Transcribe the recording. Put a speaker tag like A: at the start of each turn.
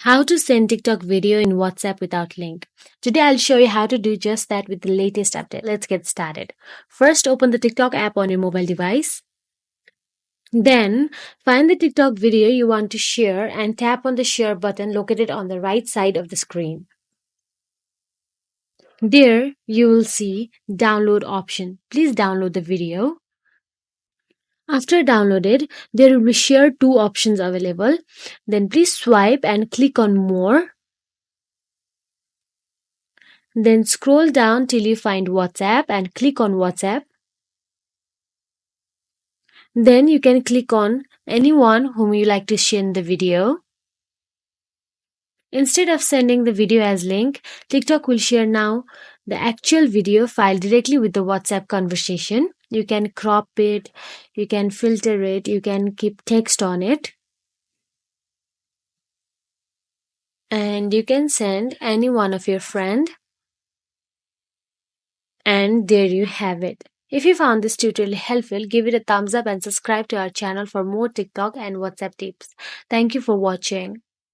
A: How to send TikTok video in WhatsApp without link. Today I'll show you how to do just that with the latest update. Let's get started. First, open the TikTok app on your mobile device. Then, find the TikTok video you want to share and tap on the share button located on the right side of the screen. There, you will see download option. Please download the video. After downloaded, there will be share 2 options available. Then please swipe and click on more. Then scroll down till you find WhatsApp and click on WhatsApp. Then you can click on anyone whom you like to share the video. Instead of sending the video as link, TikTok will share now the actual video file directly with the WhatsApp conversation. You can crop it, you can filter it, you can keep text on it. And you can send any one of your friend. And there you have it. If you found this tutorial helpful, give it a thumbs up and subscribe to our channel for more TikTok and WhatsApp tips. Thank you for watching.